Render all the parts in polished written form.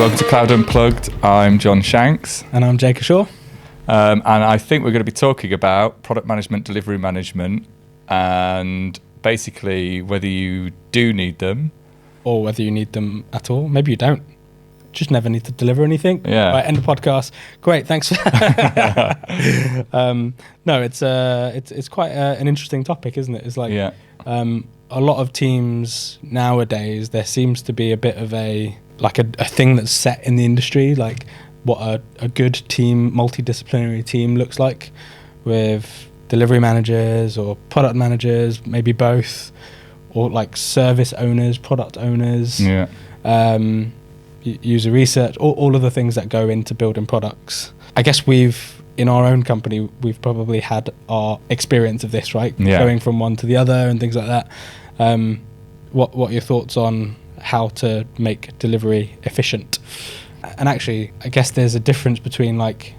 welcome to Cloud Unplugged. I'm Jon Shanks. And I'm Jay Keshur. And I think we're going to be talking about product management, delivery management, and basically whether you do need them. Or whether you need them at all. Maybe you don't. Just never need to deliver anything. Yeah. Right, end the podcast. Great, thanks. No, it's quite an interesting topic, isn't it? It's like a lot of teams nowadays, there seems to be a bit of a thing that's set in the industry, like what a good team, multidisciplinary team looks like, with delivery managers or product managers, maybe both, or like service owners, product owners, user research, all of the things that go into building products. I guess in our own company, we've probably had our experience of this, right? Yeah. Going from one to the other and things like that. What are your thoughts on how to make delivery efficient? And actually, I guess there's a difference between like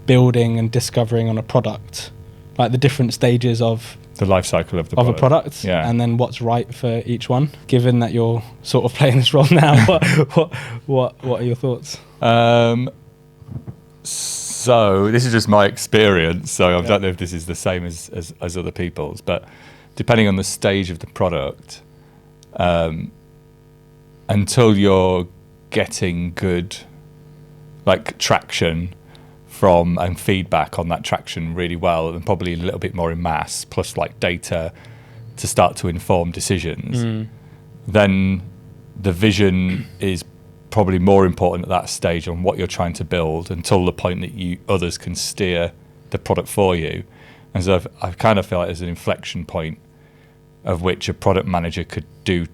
building and discovering on a product, like the different stages of the life cycle of a product, and then what's right for each one. Given that you're sort of playing this role now, what are your thoughts? So this is just my experience. So I don't know if this is the same as other people's, but depending on the stage of the product, until you're getting good like traction from and feedback on that traction really well, and probably a little bit more in mass, plus like data to start to inform decisions, then the vision is probably more important at that stage on what you're trying to build, until the point that others can steer the product for you. And so I kind of feel like there's an inflection point of which a product manager could do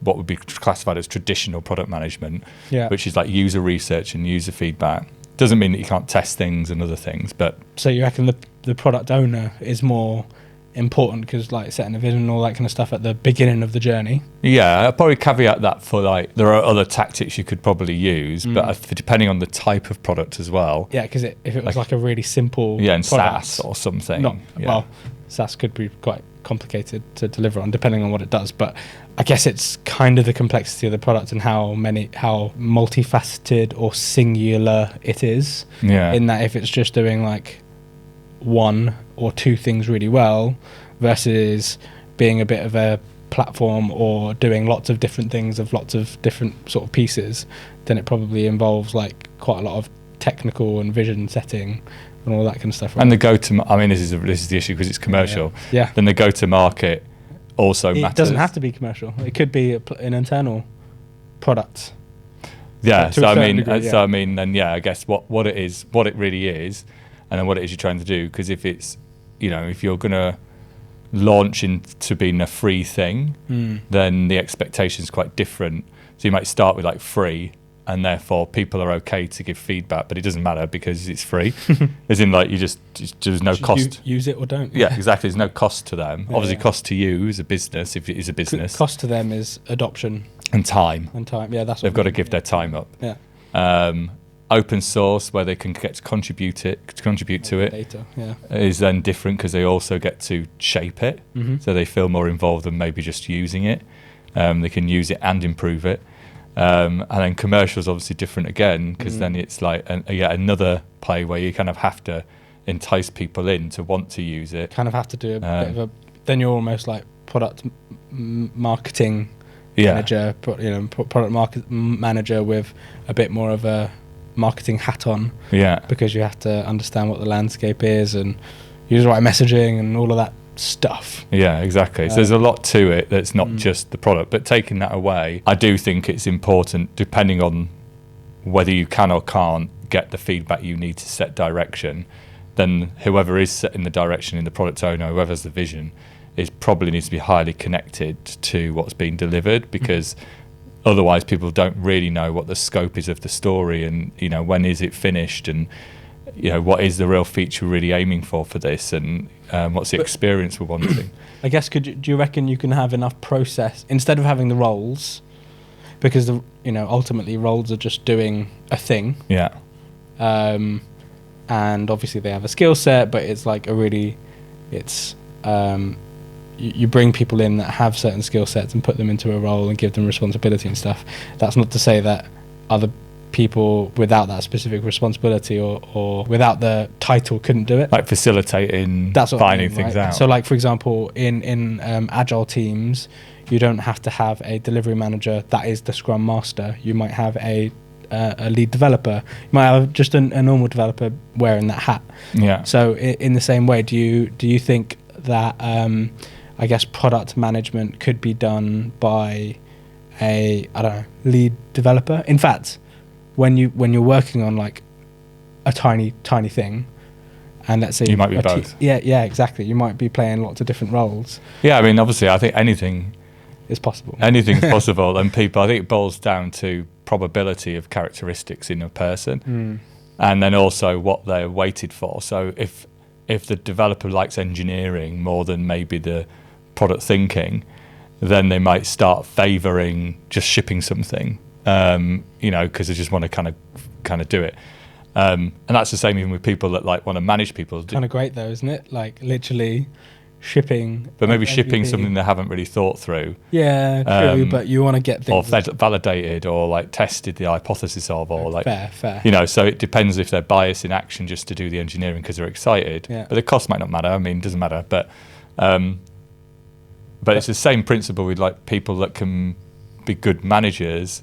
what would be classified as traditional product management, which is like user research and user feedback. Doesn't mean that you can't test things and other things, but... So you reckon the product owner is more important because like setting a vision and all that kind of stuff at the beginning of the journey? Yeah, I'll probably caveat that for like, there are other tactics you could probably use, but depending on the type of product as well. Yeah, because if it was like a really simple and product, SaaS or something. Well, SaaS could be quite complicated to deliver on depending on what it does, but I guess it's kind of the complexity of the product and how multifaceted or singular it is, in that if it's just doing like one or two things really well versus being a bit of a platform or doing lots of different things of lots of different sort of pieces, then it probably involves like quite a lot of technical and vision setting and all that kind of stuff, right? And this is the issue because it's commercial. Then the go-to-market also matters. It doesn't have to be commercial. It could be an internal product. Yeah. I guess what it really is, and then what it is you're trying to do. Because if it's, if you're gonna launch into being a free thing, then the expectation is quite different. So you might start with like free, and therefore people are okay to give feedback, but it doesn't matter because it's free. As in, like, there's no cost. Use it or don't. Yeah, exactly. There's no cost to them. Obviously, cost to you as a business, if it is a business. Cost to them is adoption and time. Yeah, that's what they've got to give their time up. Yeah. Open source, where they can get to contribute to it, data, is then different because they also get to shape it, so they feel more involved than maybe just using it. They can use it and improve it. And then commercial is obviously different again, because then it's like another play where you kind of have to entice people in to want to use it. Kind of have to do a bit of a... Then you're almost like product marketing manager, product market manager with a bit more of a marketing hat on, because you have to understand what the landscape is and use the right messaging and all of that stuff. Yeah, exactly. So there's a lot to it that's not just the product, but taking that away, I do think it's important, depending on whether you can or can't get the feedback you need to set direction, then whoever is setting the direction in the product owner, whoever has the vision, probably needs to be highly connected to what's being delivered, because otherwise people don't really know what the scope is of the story, and when is it finished, and what is the real feature we're really aiming for this, and what's the experience we're wanting. I guess do you reckon you can have enough process instead of having the roles, because ultimately roles are just doing a thing, and obviously they have a skill set, but it's like you bring people in that have certain skill sets and put them into a role and give them responsibility and stuff. That's not to say that other people without that specific responsibility or without the title couldn't do it. Like facilitating That's what finding I mean, things right? out. So like, for example, in agile teams, you don't have to have a delivery manager that is the scrum master. You might have a lead developer. You might have just a normal developer wearing that hat. Yeah. So in the same way, do you think that I guess product management could be done by a, I don't know, lead developer? In fact, when you're working on like a tiny thing, and let's say you might be both. Yeah, exactly. You might be playing lots of different roles. Yeah, I mean, obviously, I think anything's possible. Anything's possible, and people, I think it boils down to probability of characteristics in a person, and then also what they're weighted for. So if the developer likes engineering more than maybe the product thinking, then they might start favouring just shipping something, because they just want to kind of do it. And that's the same even with people that like want to manage people. Kind of great though, isn't it? Like literally shipping. But maybe shipping something they haven't really thought through. Yeah, true. But you want to get things or validated or like tested the hypothesis of, or like fair. So it depends if they're biased in action just to do the engineering because they're excited. Yeah. But the cost might not matter. I mean, it doesn't matter. But it's the same principle with like people that can be good managers,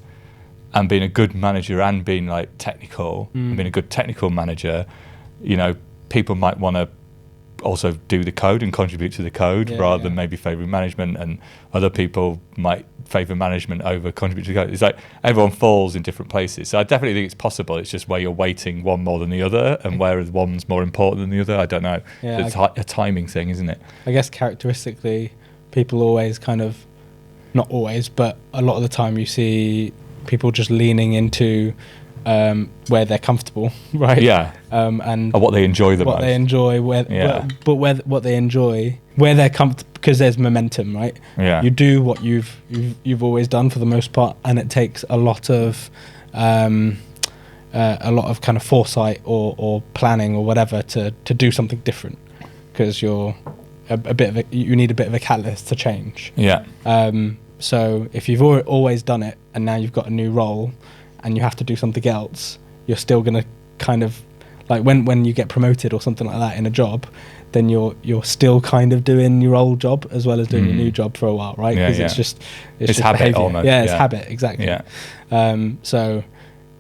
and being a good manager and being like technical, and being a good technical manager. People might want to also do the code and contribute to the code rather than maybe favouring management, and other people might favour management over contribute to the code. It's like everyone falls in different places. So I definitely think it's possible. It's just where you're weighting one more than the other, and where one's more important than the other. I don't know. Yeah, it's a timing thing, isn't it? I guess characteristically, people always kind of, not always, but a lot of the time you see people just leaning into where they're comfortable, right? Yeah. And or what they enjoy the most. What they enjoy, what they enjoy, where they're comfortable, because there's momentum, right? Yeah. You do what you've always done for the most part, and it takes a lot of kind of foresight or planning or whatever to do something different, because you need a bit of a catalyst to change. Yeah. So if you've always done it and now you've got a new role and you have to do something else, you're still going to kind of, like when you get promoted or something like that in a job, then you're still kind of doing your old job as well as doing your new job for a while, right? Because it's just habit behavior. almost. Yeah, it's habit, exactly. Yeah. So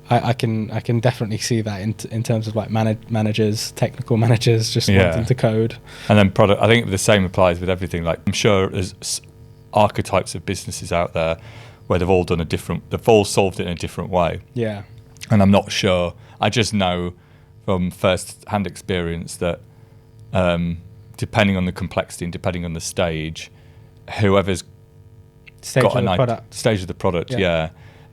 I can definitely see that in terms of like managers, technical managers just wanting to code. And then product, I think the same applies with everything. Like I'm sure there's archetypes of businesses out there where they've all solved it in a different way. Yeah. And I'm not sure. I just know from first-hand experience that depending on the complexity and depending on the stage, whoever's stage of the product,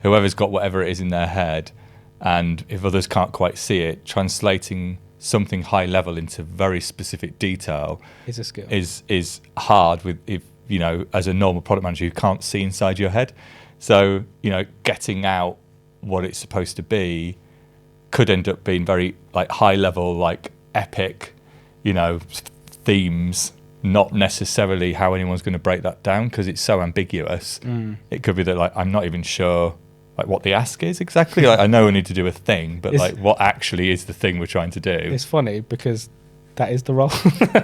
whoever's got whatever it is in their head, and if others can't quite see it, translating something high level into very specific detail is a skill. Is hard as a normal product manager who can't see inside your head. So, getting out what it's supposed to be could end up being very like high level, like epic, themes, not necessarily how anyone's going to break that down because it's so ambiguous. It could be that like I'm not even sure like what the ask is exactly. Like, I know we need to do a thing, but like what actually is the thing we're trying to do? It's funny because that is the role.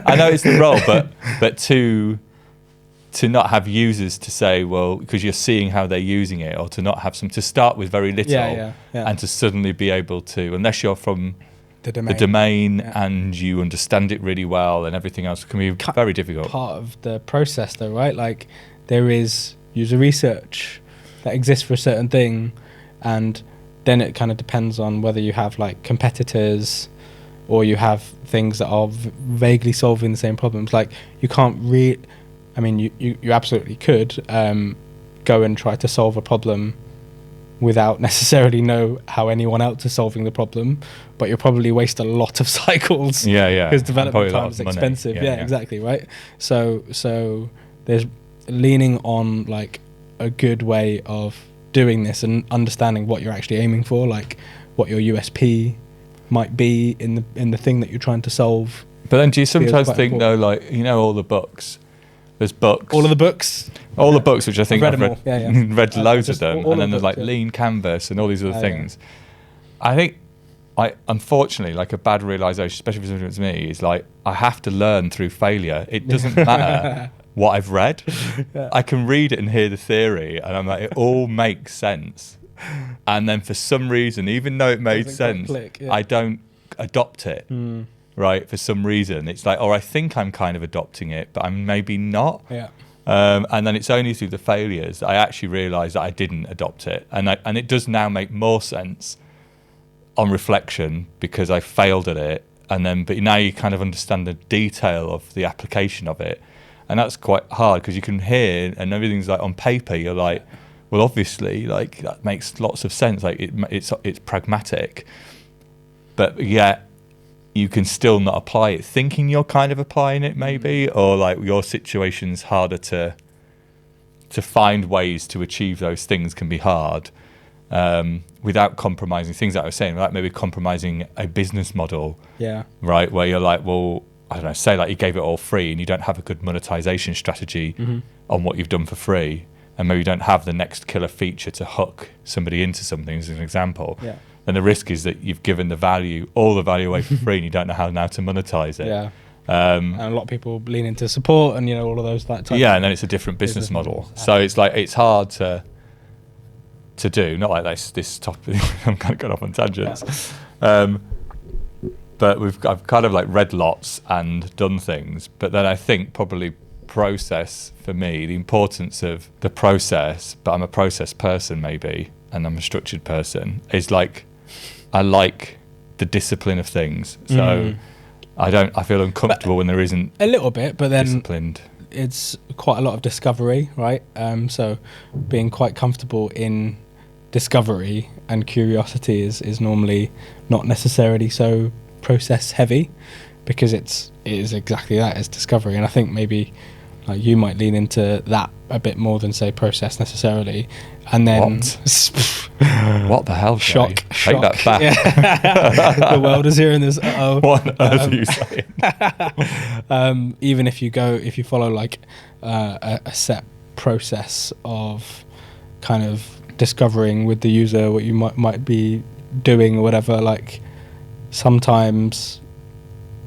I know it's the role, but to not have users to say, well, because you're seeing how they're using it, or to not have to start with very little and to suddenly be able to, unless you're from the domain and you understand it really well and everything else, can be very difficult. Part of the process though, right? Like there is user research that exists for a certain thing, and then it kind of depends on whether you have like competitors or you have things that are vaguely solving the same problems. Like you can't I mean, you absolutely could go and try to solve a problem without necessarily know how anyone else is solving the problem, but you'll probably waste a lot of cycles. Yeah. Because development time is expensive. Yeah, exactly, right? So there's leaning on like a good way of doing this and understanding what you're actually aiming for, like what your USP might be in the thing that you're trying to solve. But then do you sometimes think though, like, all the books, there's books. All of the books? All the books, which I think I've read read loads of them. All And then there's books, like Lean Canvas and all these other things. I think unfortunately, like a bad realization, especially for something to me, is like I have to learn through failure. It doesn't matter what I've read. Yeah. I can read it and hear the theory, and I'm like, it all makes sense. And then for some reason, even though it made sense, I don't adopt it. Right? For some reason, it's like, or I think I'm kind of adopting it, but I'm maybe not. Yeah. And then it's only through the failures that I actually realise that I didn't adopt it, and it does now make more sense on reflection because I failed at it, and then but now you kind of understand the detail of the application of it, and that's quite hard because you can hear and everything's like on paper. You're like, well, obviously, like that makes lots of sense. Like it's pragmatic, but yet you can still not apply it, thinking you're kind of applying it maybe, or like your situation's harder to find ways to achieve those things can be hard. Without compromising things that I was saying, like maybe compromising a business model, right? Where you're like, well, I don't know, say like you gave it all free and you don't have a good monetization strategy on what you've done for free, and maybe you don't have the next killer feature to hook somebody into something, as an example. Yeah. Then the risk is that you've given all the value away for free, and you don't know how now to monetize it. Yeah. And a lot of people lean into support and all of those that type. Yeah, and then it's a different business model. So it's like it's hard to do, not like this topic. I'm kind of going off on tangents, but I've kind of like read lots and done things, but then I think probably process for me, the importance of the process, but I'm a process person maybe, and I'm a structured person, is like I like the discipline of things. So I feel uncomfortable when there isn't a little bit, but then disciplined. It's quite a lot of discovery, right? So being quite comfortable in discovery and curiosity is normally not necessarily so process heavy, because it is exactly that, it's discovery. And I think maybe you might lean into that a bit more than say process necessarily. And then what the hell, shock take that back. Yeah. The world is hearing this. What on earth are you saying? Even if you follow like a set process of kind of discovering with the user what you might be doing or whatever, like sometimes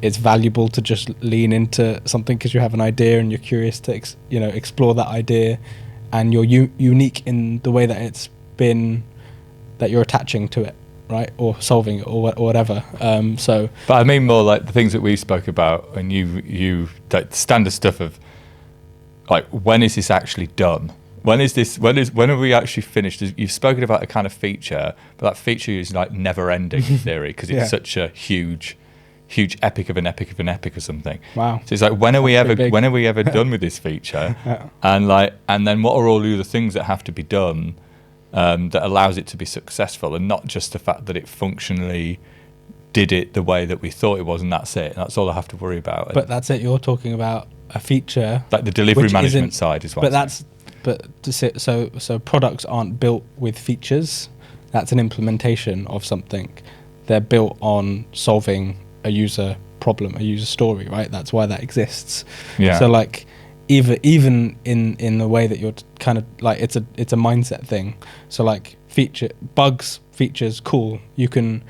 it's valuable to just lean into something because you have an idea and you're curious to explore that idea, and you're unique in the way that it's been, that you're attaching to it, right, or solving it or whatever. But I mean more like the things that we spoke about, and you that standard stuff of like, when is this actually done? When are we actually finished? You've spoken about a kind of feature, but that feature is like never ending in theory, because it's such a huge epic of an epic or something. Wow. So it's like, when are we ever done with this feature? Yeah. And then what are all the other things that have to be done that allows it to be successful, and not just the fact that it functionally did it the way that we thought it was, and that's it. And that's all I have to worry about. But that's it. You're talking about a feature, like the delivery management side is what. So products aren't built with features. That's an implementation of something. They're built on solving a user problem, a user story, right? That's why that exists. Yeah. So like even in the way that you're kind of like, it's a mindset thing. So like features, cool. You can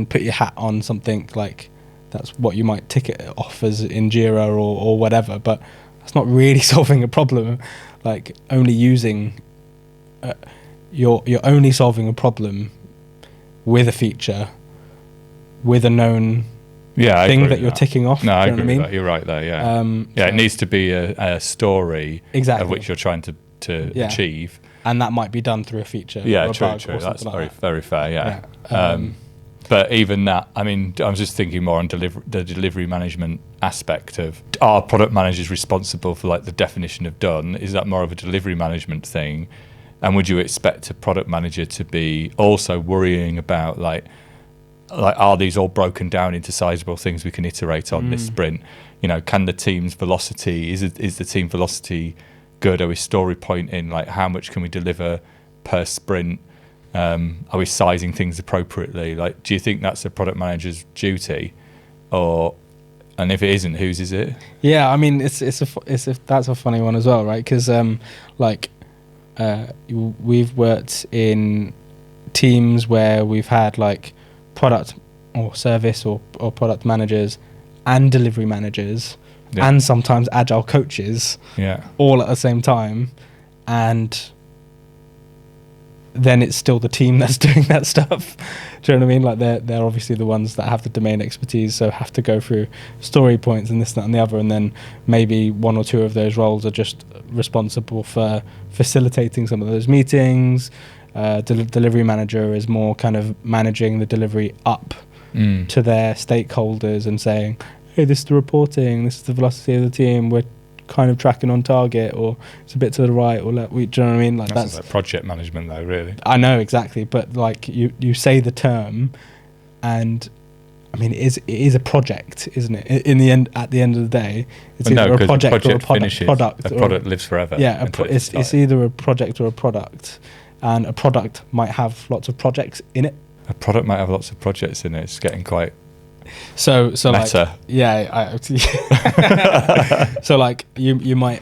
put your hat on something, like that's what you might tick it off as in Jira or whatever, but that's not really solving a problem. Like only using you're only solving a problem with a feature, with a known thing that you're ticking off. No, I agree with that. You're right there. Yeah, it needs to be a story of which you're trying to achieve, and that might be done through a feature. Yeah, or true. That's very fair. Yeah. But even that, I mean, I'm just thinking more on the delivery management aspect of, are product managers responsible for like the definition of done? Is that more of a delivery management thing? And would you expect a product manager to be also worrying about like are these all broken down into sizable things we can iterate on this sprint? Can the team's velocity, is the team velocity good? Are we story pointing, like how much can we deliver per sprint? Are we sizing things appropriately? Like, do you think that's a product manager's duty, and if it isn't, whose is it? Yeah, I mean, that's a funny one as well, right? Because we've worked in teams where we've had like product or service or product managers and delivery managers Yeah. and sometimes agile coaches Yeah. all at the same time, and then it's still the team that's doing that stuff. Do you know what I mean? Like they're obviously the ones that have the domain expertise, so have to go through story points and this, that and the other, and then maybe one or two of those roles are just responsible for facilitating some of those meetings. Delivery manager is more kind of managing the delivery up to their stakeholders and saying, hey, this is the reporting, this is the velocity of the team, we're kind of tracking on target, or it's a bit to the right, or do you know what I mean? Like that's like project management though, really. I know, exactly, but like you say the term, and I mean it is a project, isn't it? In the end, at the end of the day, it's either a project or a product. A product lives forever. Yeah, it's either a project or a product, and a product might have lots of projects in it. A product might have lots of projects in it. It's getting quite so meta. Like, yeah, so like you might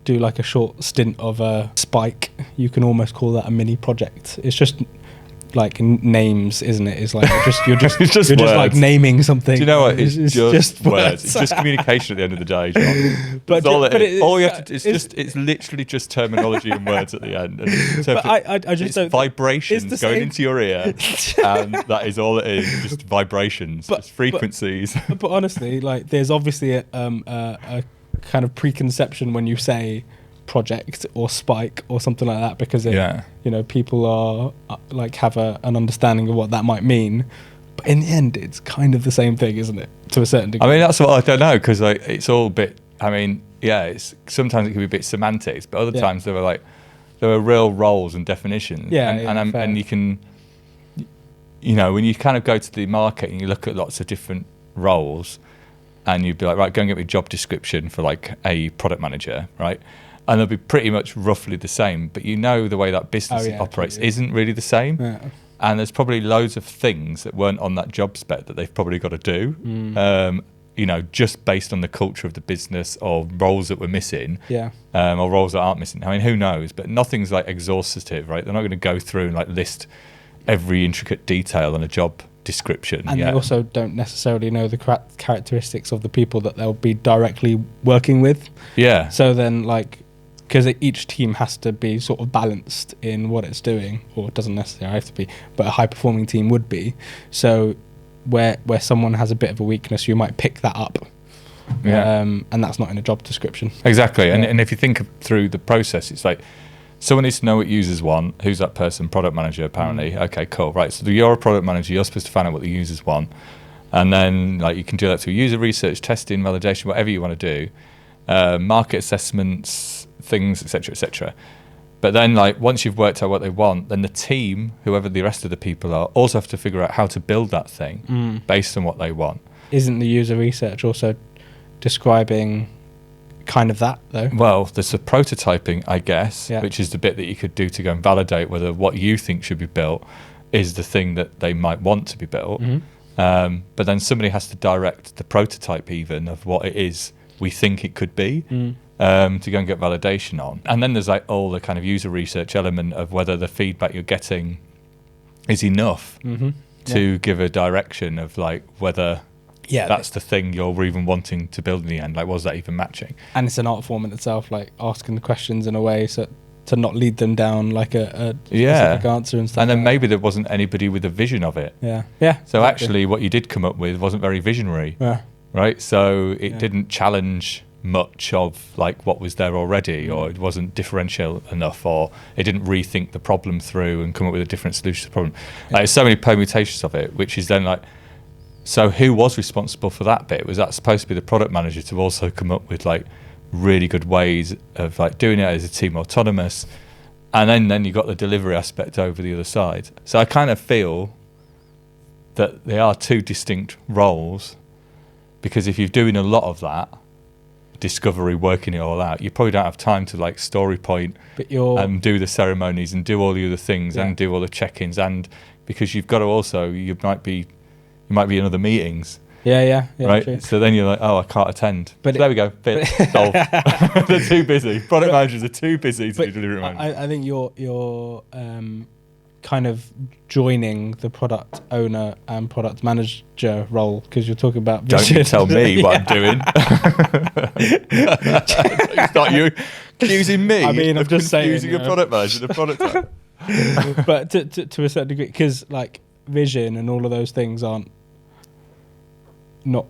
do like a short stint of a spike. You can almost call that a mini project. It's just like names, isn't it? It's like you're just like naming something. Do you know what? It's just words. words. It's just communication at the end of the day, John. But all you have to do it's literally just terminology and words at the end. And but I just don't. Vibrations going into your ear, and that is all it is. Just vibrations, just frequencies. But honestly, like there's obviously a kind of preconception when you say project or spike or something like that, because people are like have an understanding of what that might mean, but in the end it's kind of the same thing, isn't it, to a certain degree? I mean, that's what I don't know, because like it's all a bit, I mean, it's sometimes it can be a bit semantics, but other times there are real roles and definitions, and you can, when you kind of go to the market and you look at lots of different roles, and you'd be like, right, go and get me a job description for like a product manager, right? And they'll be pretty much roughly the same, but the way that business operates isn't really the same. Yeah. And there's probably loads of things that weren't on that job spec that they've probably got to do, just based on the culture of the business, or roles that we're missing, or roles that aren't missing. I mean, who knows? But nothing's like exhaustive, right? They're not going to go through and like list every intricate detail on a job description. And they also don't necessarily know the characteristics of the people that they'll be directly working with. Yeah. So then because each team has to be sort of balanced in what it's doing, or it doesn't necessarily have to be, but a high-performing team would be. So where someone has a bit of a weakness, you might pick that up. Yeah. And that's not in a job description. Exactly. Yeah. And if you think through the process, it's like someone needs to know what users want. Who's that person? Product manager, apparently. Okay, cool. Right. So you're a product manager. You're supposed to find out what the users want. And then you can do that through user research, testing, validation, whatever you want to do. Market assessments, things, etc., etc. But then once you've worked out what they want, then the team, whoever the rest of the people are, also have to figure out how to build that thing based on what they want. Isn't the user research also describing kind of that, though? Well, there's the prototyping, I guess, which is the bit that you could do to go and validate whether what you think should be built is the thing that they might want to be built. But then somebody has to direct the prototype even of what it is we think it could be, to go and get validation on. And then there's all the kind of user research element of whether the feedback you're getting is enough to give a direction of whether that's the thing you're even wanting to build in the end. Was that even matching? And it's an art form in itself, asking the questions in a way so to not lead them down a specific answer and stuff. And then maybe there wasn't anybody with a vision of it. So exactly. Actually what you did come up with wasn't very visionary. Right, so it didn't challenge much of what was there already, or it wasn't differential enough, or it didn't rethink the problem through and come up with a different solution to the problem. There's so many permutations of it, which is then so who was responsible for that bit? Was that supposed to be the product manager to also come up with really good ways of doing it as a team autonomous, and then you got the delivery aspect over the other side. So I kind of feel that they are two distinct roles. Because if you're doing a lot of that, discovery, working it all out, you probably don't have time to story point and do the ceremonies and do all the other things and do all the check-ins, and because you've got to also, you might be in other meetings. Right. True. So then you're I can't attend. But there we go. Bit solved. They're too busy. Product managers are too busy to do delivery management. I think your kind of joining the product owner and product manager role, because you're talking about Don't vision. you tell me what I'm doing. It's not you accusing me. I mean, I'm just saying, confusing a product manager, the product owner. But to a certain degree, because like vision and all of those things aren't not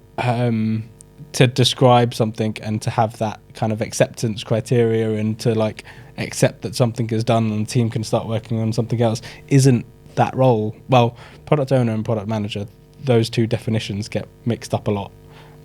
to describe something and to have that kind of acceptance criteria and to like accept that something is done and the team can start working on something else isn't that role. Well, product owner and product manager, those two definitions get mixed up a lot.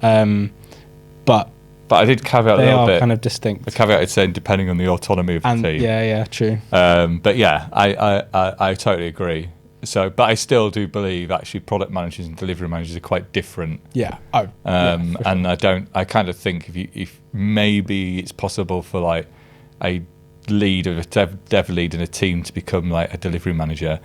But I did caveat a they little are bit. kind of distinct. The caveat is saying depending on the autonomy of the team. Yeah, true. But yeah, I totally agree. So, but I still do believe actually product managers and delivery managers are quite different. Yeah. For sure. And I kind of think if maybe it's possible for like a lead or a dev lead in a team to become like a delivery manager.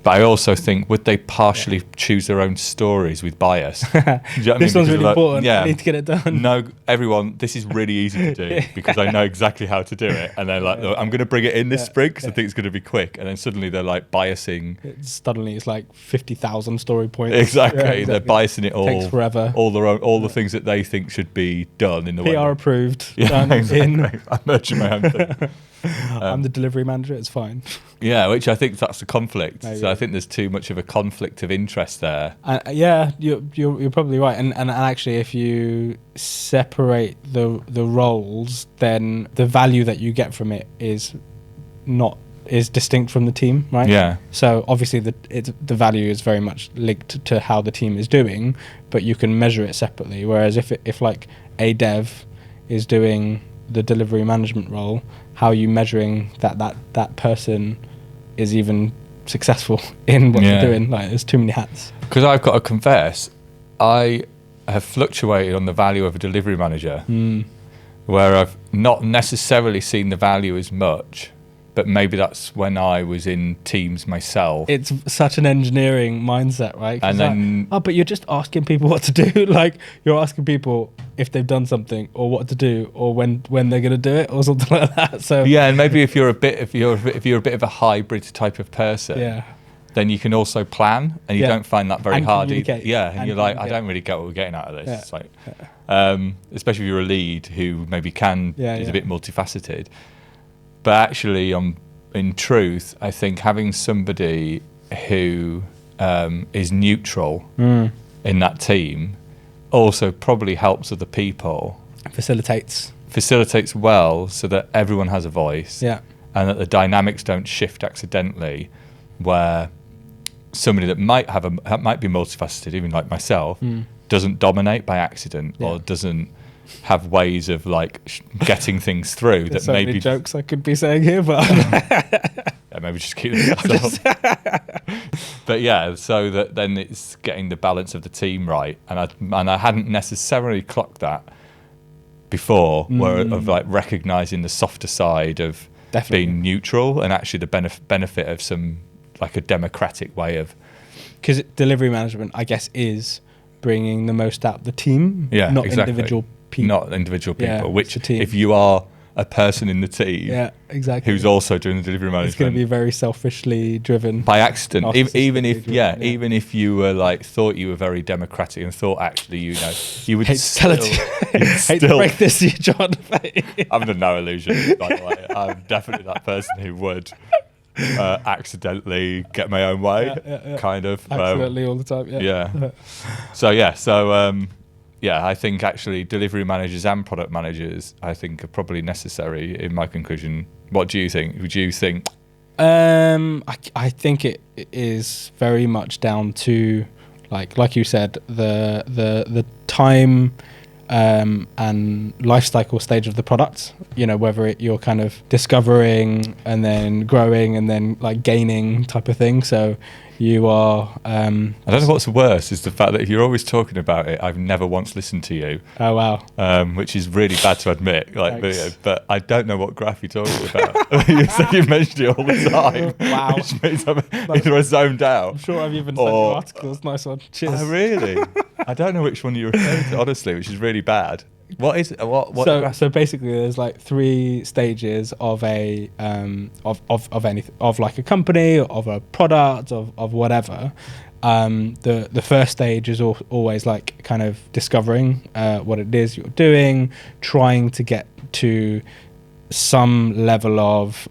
But I also think, would they partially choose their own stories with bias? Do you know what I mean? This one's really like, important. I need to get it done. No, everyone, this is really easy to do because I know exactly how to do it. And they're like, "Look, I'm going to bring it in this sprint because I think it's going to be quick." And then suddenly they're like biasing. Suddenly it's like 50,000 story points. Exactly. Yeah, They're biasing it all. Takes forever. All the things that they think should be done in the way. PR approved. Yeah, Done exactly. I'm merging my own thing. I'm the delivery manager. It's fine. Yeah, which I think that's a conflict. Maybe. So I think there's too much of a conflict of interest there. Yeah, you're probably right. And actually, if you separate the roles, then the value that you get from it is distinct from the team, right? Yeah. So obviously the value is very much linked to how the team is doing, but you can measure it separately. Whereas if like a dev is doing the delivery management role, how are you measuring that person is even successful in what they're doing? Like, there's too many hats. Because I've got to confess, I have fluctuated on the value of a delivery manager, where I've not necessarily seen the value as much, but maybe that's when I was in teams myself. It's such an engineering mindset, right? And then, like, but you're just asking people what to do. Like, you're asking people if they've done something or what to do or when they're going to do it or something like that. So yeah, and maybe if you're a bit of a hybrid type of person, then you can also plan, and you don't find that very hard. And you're like, I don't really get what we're getting out of this. Yeah. It's like, especially if you're a lead who maybe is a bit multifaceted. But actually, in truth, I think having somebody who is neutral in that team also probably helps other people. Facilitates well, so that everyone has a voice. Yeah. And that the dynamics don't shift accidentally, where somebody that might be multifaceted, even like myself, doesn't dominate by accident or doesn't have ways of like getting things through. There's that so many maybe jokes I could be saying here, but maybe just keep them to myself. But yeah, so that then it's getting the balance of the team right, and I hadn't necessarily clocked that before, of like recognizing the softer side of being neutral, and actually the benefit of some like a democratic way of, because delivery management, I guess, is bringing the most out of the team, not individual people. Not individual people, which if you are a person in the team who's also doing the delivery management, it's going to be very selfishly driven by accident. Even if you were like thought you were very democratic and thought actually you would hate to break this to you, John. I'm under no illusion, by the way. I'm definitely that person who would accidentally get my own way, kind of accidentally all the time. I think actually delivery managers and product managers, I think, are probably necessary in my conclusion. What do you think? Would you think? I think it is very much down to like you said, the time and life cycle stage of the product. Whether you're kind of discovering and then growing and then like gaining type of thing. So you are. I don't know what's worse is the fact that if you're always talking about it, I've never once listened to you. Oh wow! Which is really bad to admit. But I don't know what graph you're talking about. You said you've mentioned it all the time. Wow! Which means I'm either zoned out. I'm sure I've even sent you articles. Nice one. Cheers. Oh really? I don't know which one you're referring to, honestly, which is really bad. What is what? So basically, there's like 3 stages of a of anything, of like a company, of a product, of whatever. The first stage is always like kind of discovering what it is you're doing, trying to get to some level of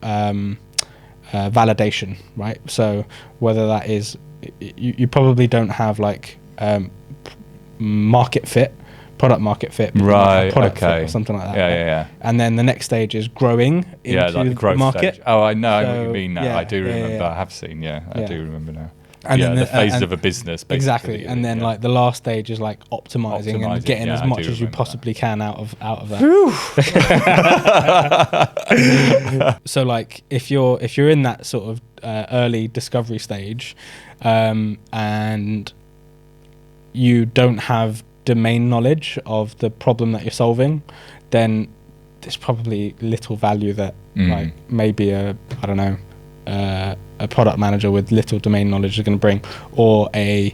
validation, right? So whether that is, you probably don't have like product market fit, right? Product Okay, fit or something like that. Yeah. And then the next stage is growing into like the growth the market. stage. Oh, I know So, what you mean now. yeah, I do remember. yeah. I have seen. I do remember now. And then then the phases and of a business, basically. Exactly, and then like the last stage is like optimizing and getting as much as you possibly can out of that. So like if you're in that sort of early discovery stage, and you don't have domain knowledge of the problem that you're solving, then there's probably little value that like maybe a product manager with little domain knowledge is going to bring, or if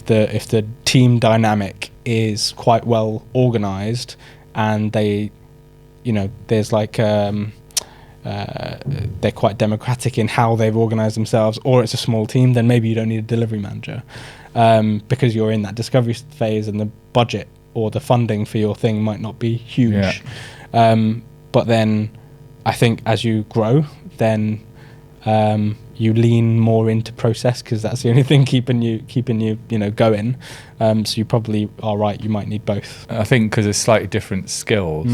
the team dynamic is quite well organized and they, there's like they're quite democratic in how they've organized themselves, or it's a small team, then maybe you don't need a delivery manager, because you're in that discovery phase and the budget or the funding for your thing might not be huge. But then I think as you grow, then you lean more into process, because that's the only thing keeping you going. So you probably are right. You might need both. I think because there's slightly different skills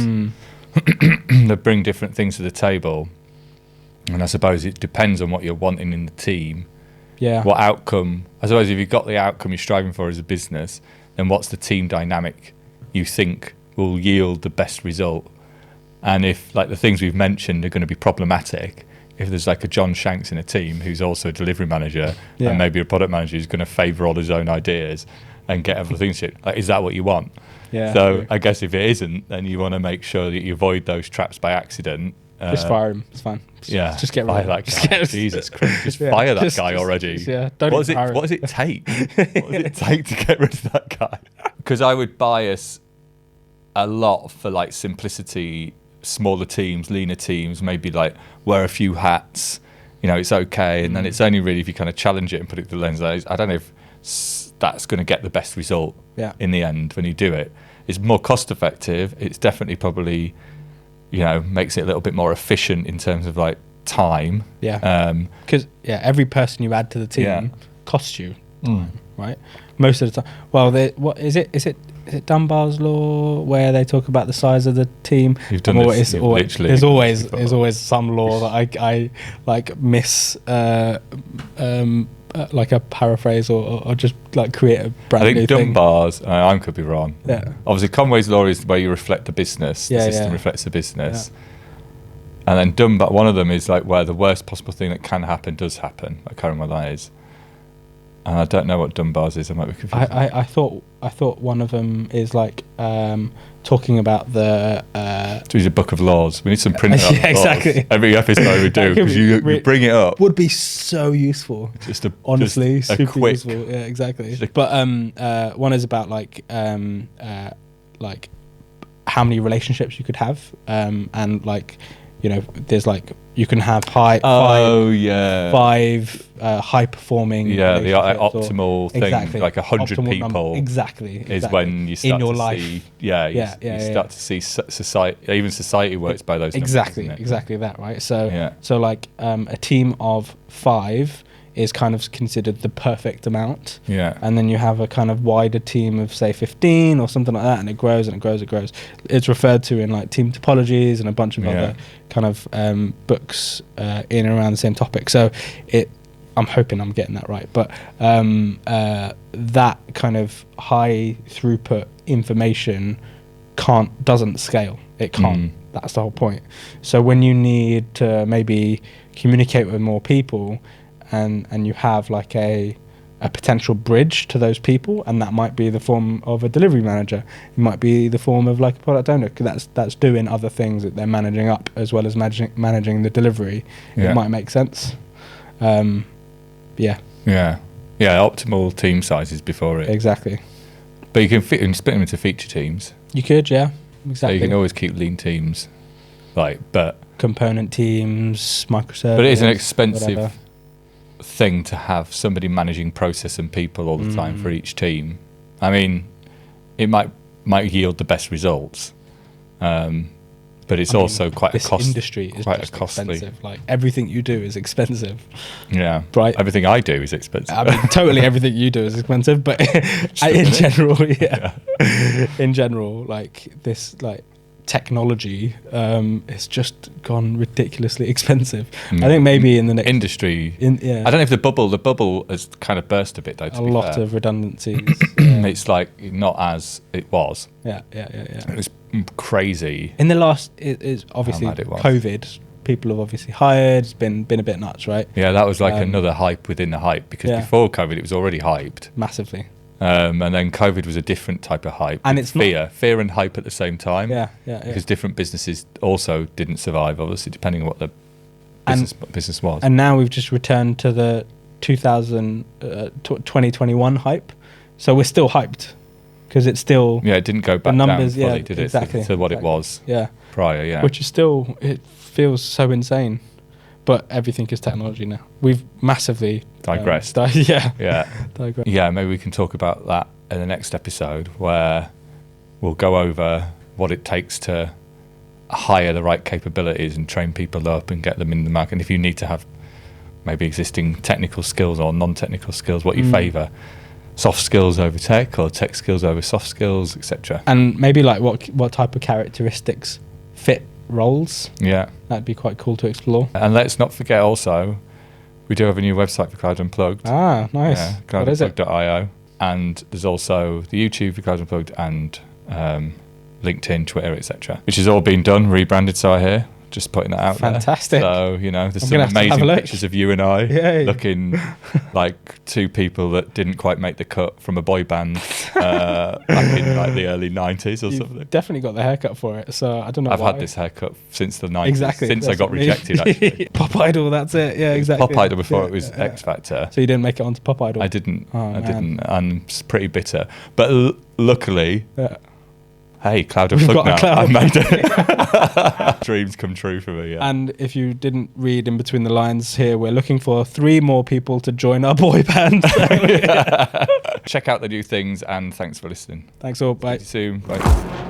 that bring different things to the table, and I suppose it depends on what you're wanting in the team. Yeah. What outcome? I suppose if you've got the outcome you're striving for as a business, then what's the team dynamic you think will yield the best result? And if like the things we've mentioned are going to be problematic, if there's like a Jon Shanks in a team who's also a delivery manager and maybe a product manager who's going to favour all his own ideas and get everything shit, like, is that what you want? Yeah. So I guess if it isn't, then you want to make sure that you avoid those traps by accident. Just fire him. It's fine. Just get rid of that guy. Jesus Christ! Just fire that guy already. Don't what does it take? What does it take to get rid of that guy? Because I would bias a lot for like simplicity, smaller teams, leaner teams, maybe like wear a few hats. It's okay, and then it's only really if you kind of challenge it and put it through the lens. I don't know if that's going to get the best result in the end when you do it. It's more cost effective. It's definitely probably makes it a little bit more efficient in terms of like time. Because every person you add to the team costs you time, right? Most of the time. Well, what is it? Is it Dunbar's law where they talk about the size of the team? You've done this. There's always some law that I like miss. Like a paraphrase or just like create a brand new thing. I think Dunbar's, I could be wrong. Obviously Conway's law is the way you reflect the business. The system reflects the business. And then Dunbar, one of them is like where the worst possible thing that can happen does happen. I can't remember what that is. And I don't know what Dunbar's is. I might be confused. I thought one of them is like talking about the. So it's a book of laws. We need some printed up laws. Exactly. Every episode we do, because you bring it up. Would be so useful. Honestly, super useful. Yeah, exactly. But one is about like how many relationships you could have, and like there's like you can have five high performing the optimal thing, exactly, like 100 people number. Exactly is when you start in your to life. See start to see society, even society works by those numbers, exactly that, right? So like a team of 5 is kind of considered the perfect amount. And then you have a kind of wider team of say 15 or something like that, and it grows and it grows. It's referred to in like team topologies and a bunch of other kind of books in and around the same topic. So I'm hoping I'm getting that right, but that kind of high throughput information doesn't scale. It can't. That's the whole point. So when you need to maybe communicate with more people, and you have like a potential bridge to those people, and that might be the form of a delivery manager, it might be the form of like a product owner, that's doing other things that they're managing up as well as managing the delivery. It might make sense. Optimal team sizes before it. Exactly. But you can split them into feature teams. You could, yeah, So exactly. you can always keep lean teams, but Component teams, microservices. it is an expensive whatever. thing to have somebody managing process and people all the time for each team. I mean, it might yield the best results, but it's also quite this a costly. industry is quite just a costly. expensive. Like everything you do is expensive. Yeah, Right. Everything I do is expensive. I mean, totally everything you do is expensive, but in general, in general, like this, like technology, it's just gone ridiculously expensive. I think maybe in the next industry. I I don't know if the bubble has kind of burst a bit though. a lot of redundancies. It's like not as it was. Yeah. It was crazy. In the last, is obviously mad it was. COVID. People have obviously hired. It's been a bit nuts, right? Yeah, that was like another hype within the hype because before COVID it was already hyped. Massively. And then COVID was a different type of hype. And with fear and hype at the same time. Yeah. Because different businesses also didn't survive, obviously, depending on what the business was. And now we've just returned to the 2021 hype. So we're still hyped because it's still it didn't go back numbers, down fully, did it? exactly, To what it was prior, yeah. Which is still, it feels so insane. But everything is technology now. We've massively digressed. Digressed. Yeah, maybe we can talk about that in the next episode where we'll go over what it takes to hire the right capabilities and train people up and get them in the market. And if you need to have maybe existing technical skills or non-technical skills, what you favour. Soft skills over tech or tech skills over soft skills, etc. And maybe like what type of characteristics fit roles. Yeah. That'd be quite cool to explore. And let's not forget also, we do have a new website for Cloud Unplugged. Ah, nice. Yeah, What is it? cloudunplugged.io. And there's also the YouTube for Cloud Unplugged and LinkedIn, Twitter, etc. Which has all been done, rebranded, so I hear. Just putting that out Fantastic. there. So, there's I'm some gonna have to have a amazing look. pictures of you and I Yay. looking like two people that didn't quite make the cut from a boy band back in like the early 90s or You've something. definitely got the haircut for it, so I don't know I've why. had this haircut since the 90s, Exactly. since I that's got what I mean. rejected, actually. Pop Idol, that's it. Yeah, exactly. Pop Idol before Yeah, it was yeah. X Factor. So you didn't make it onto Pop Idol? I didn't. Oh, I man. didn't. I'm pretty bitter. But luckily, Yeah. hey, Cloud We've Unplugged now. got a cloud. I've made it. Dreams come true for me, yeah. And if you didn't read in between the lines here, we're looking for 3 more people to join our boy band. Check out the new things and thanks for listening. Thanks all. Bye. See you soon. Bye.